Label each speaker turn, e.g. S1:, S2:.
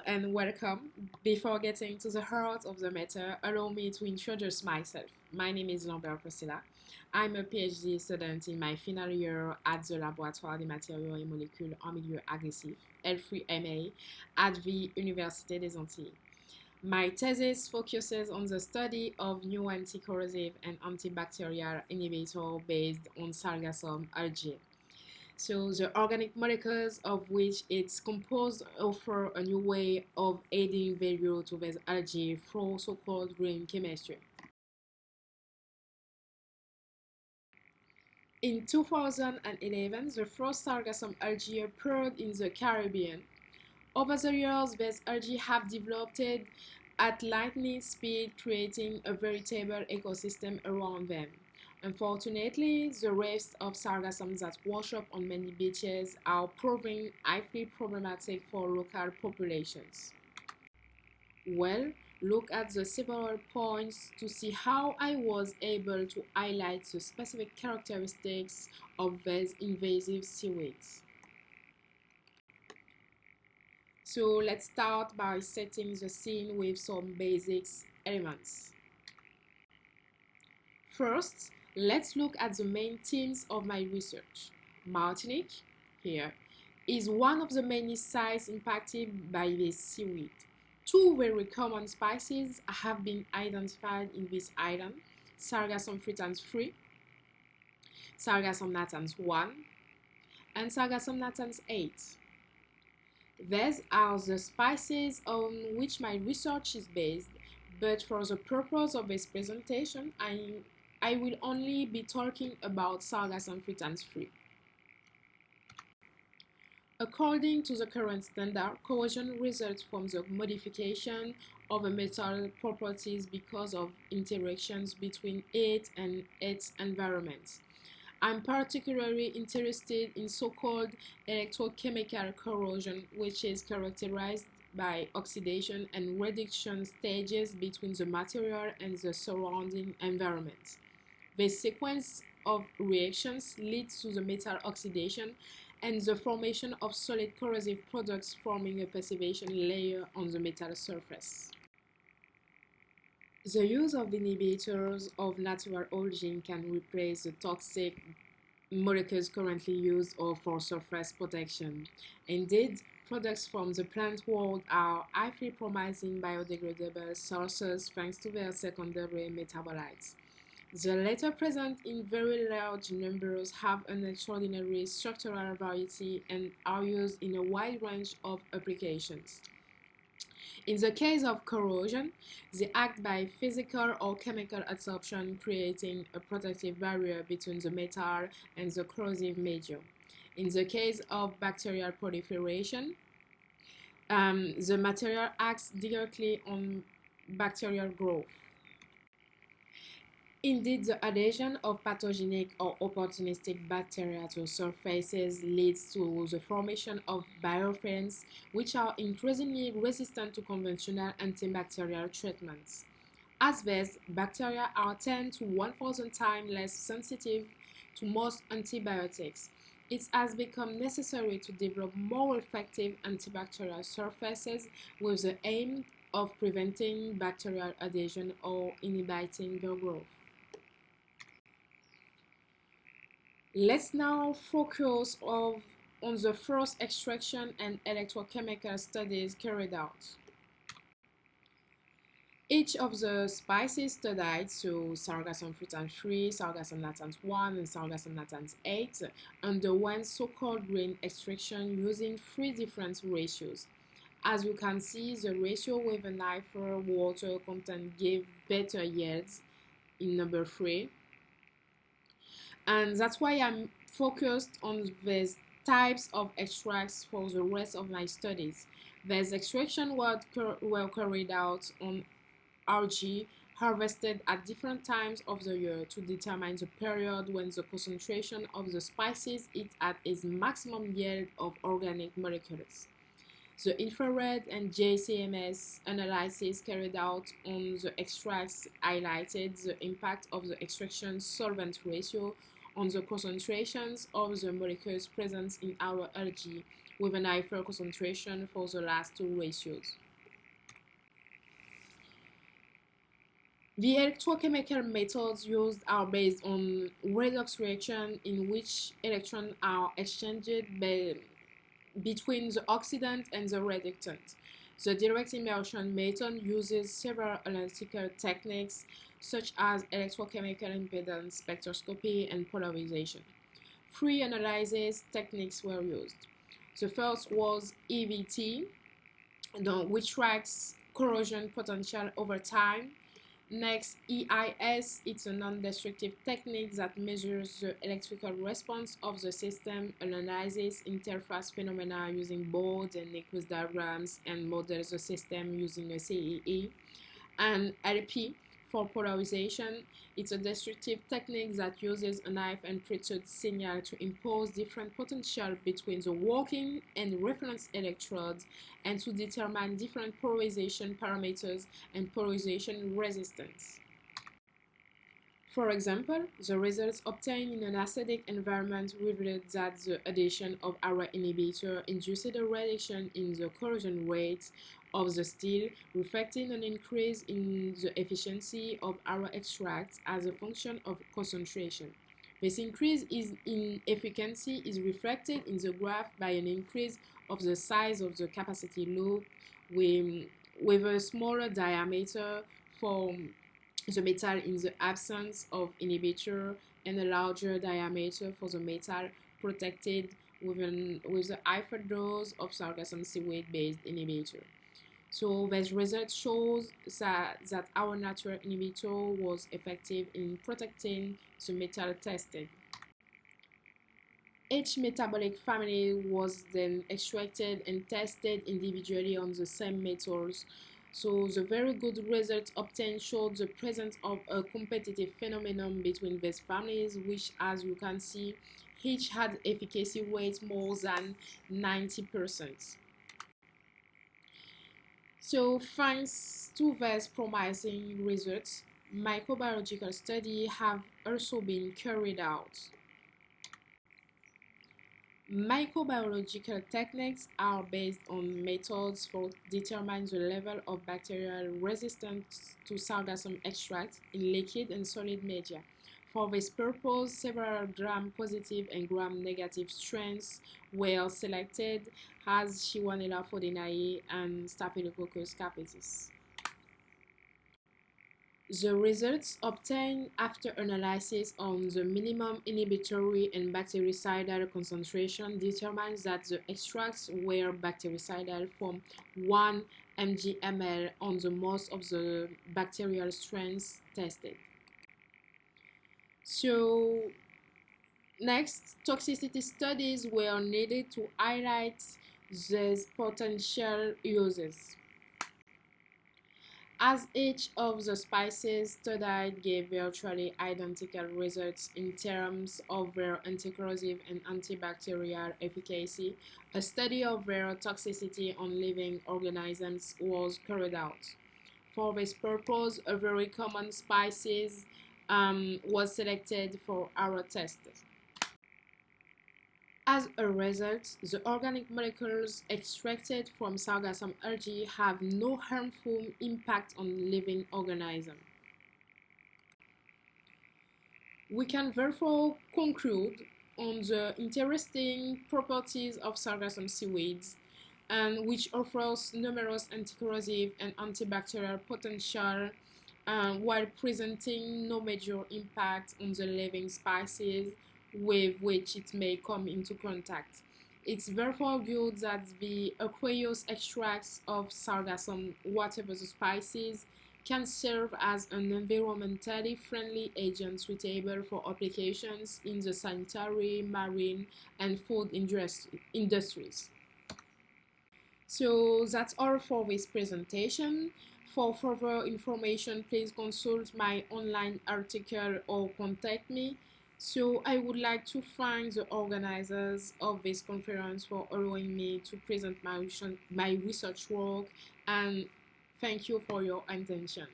S1: and welcome. Before getting to the heart of the matter, allow me to introduce myself. My name is LAMBERT Prescilla. I'm a PhD student in my final year at the Laboratoire des Matériaux et Molécules en Milieu Agressif, L3MA, at the Université des Antilles. My thesis focuses on the study of new anticorrosive and antibacterial inhibitor based on sargassum algae. So the organic molecules of which it's composed offer a new way of adding value to these algae through so-called green chemistry. In 2011, the first sargassum algae appeared in the Caribbean. Over the years, these algae have developed at lightning speed, creating a veritable ecosystem around them. Unfortunately, the reefs of sargassum that wash up on many beaches are proving highly problematic for local populations. Well, look at the several points to see how I was able to highlight the specific characteristics of these invasive seaweeds. So let's start by setting the scene with some basic elements. First, let's look at the main themes of my research. Martinique, here, is one of the many sites impacted by this seaweed. Two very common species have been identified in this island, Sargassum fritans 3, Sargassum natans 1, and Sargassum natans 8. These are the species on which my research is based, but for the purpose of this presentation, I will only be talking about Sargassum fritans 3. According to the current standard, corrosion results from the modification of a metal properties because of interactions between it and its environment. I'm particularly interested in so-called electrochemical corrosion, which is characterized by oxidation and reduction stages between the material and the surrounding environment. This sequence of reactions leads to the metal oxidation and the formation of solid corrosive products forming a passivation layer on the metal surface. The use of inhibitors of natural origin can replace the toxic molecules currently used for surface protection. Indeed, products from the plant world are highly promising biodegradable sources thanks to their secondary metabolites. The latter, present in very large numbers, have an extraordinary structural variety and are used in a wide range of applications. In the case of corrosion, they act by physical or chemical adsorption, creating a protective barrier between the metal and the corrosive medium. In the case of bacterial proliferation, the material acts directly on bacterial growth. Indeed, the adhesion of pathogenic or opportunistic bacteria to surfaces leads to the formation of biofilms, which are increasingly resistant to conventional antibacterial treatments. As these bacteria are 10 to 1,000 times less sensitive to most antibiotics, it has become necessary to develop more effective antibacterial surfaces with the aim of preventing bacterial adhesion or inhibiting their growth. Let's now focus on the first extraction and electrochemical studies carried out. Each of the species studied, so Sargassum fritans 3, Sargassum natans 1, and Sargassum natans 8, underwent so-called green extraction using three different ratios. As you can see, the ratio with an higher water content gave better yields in number 3. And that's why I'm focused on these types of extracts for the rest of my studies. These extractions were carried out on algae harvested at different times of the year to determine the period when the concentration of the species is at its maximum yield of organic molecules. The infrared and JCMS analysis carried out on the extracts highlighted the impact of the extraction solvent ratio on the concentrations of the molecules present in our algae, with an higher concentration for the last two ratios. The electrochemical methods used are based on redox reaction in which electrons are exchanged between the oxidant and the reductant. The direct immersion method uses several analytical techniques such as electrochemical impedance spectroscopy and polarization. Three analysis techniques were used. The first was EVT, which tracks corrosion potential over time. Next, EIS, it's a non-destructive technique that measures the electrical response of the system, analyzes interface phenomena using boards and Nyquist diagrams, and models the system using a CEE. And LP, for polarization, it's a destructive technique that uses a knife and printed signal to impose different potential between the working and reference electrodes and to determine different polarization parameters and polarization resistance. For example, the results obtained in an acidic environment revealed that the addition of ARA inhibitor induced a reduction in the corrosion rate of the steel, reflecting an increase in the efficiency of ARA extracts as a function of concentration. This increase in efficiency is reflected in the graph by an increase of the size of the capacity loop with a smaller diameter for the metal in the absence of inhibitor and a larger diameter for the metal protected with a higher dose of sargassum seaweed-based inhibitor. So this result shows that our natural inhibitor was effective in protecting the metal tested. Each metabolic family was then extracted and tested individually on the same metals. So the very good results obtained showed the presence of a competitive phenomenon between these families, which, as you can see, each had efficacy rates more than 90%. So thanks to these promising results, microbiological studies have also been carried out. Microbiological techniques are based on methods for determining the level of bacterial resistance to sargassum extracts in liquid and solid media. For this purpose, several gram-positive and gram-negative strains were selected as Shigella fodinae and Staphylococcus capitis. The results obtained after analysis on the minimum inhibitory and bactericidal concentration determines that the extracts were bactericidal from 1 mg/ml on the most of the bacterial strains tested. So next, toxicity studies were needed to highlight these potential uses. As each of the spices studied gave virtually identical results in terms of their anticorrosive and antibacterial efficacy, a study of their toxicity on living organisms was carried out. For this purpose, a very common species was selected for our test. As a result, the organic molecules extracted from sargassum algae have no harmful impact on living organisms. We can therefore conclude on the interesting properties of sargassum seaweeds, and which offers numerous anticorrosive and antibacterial potential while presenting no major impact on the living species with which it may come into contact. It's therefore good that the aqueous extracts of sargassum, whatever the species, can serve as an environmentally friendly agent suitable for applications in the sanitary, marine, and food industries. So that's all for this presentation. For further information, please consult my online article or contact me. So I would like to thank the organizers of this conference for allowing me to present my research work, and thank you for your attention.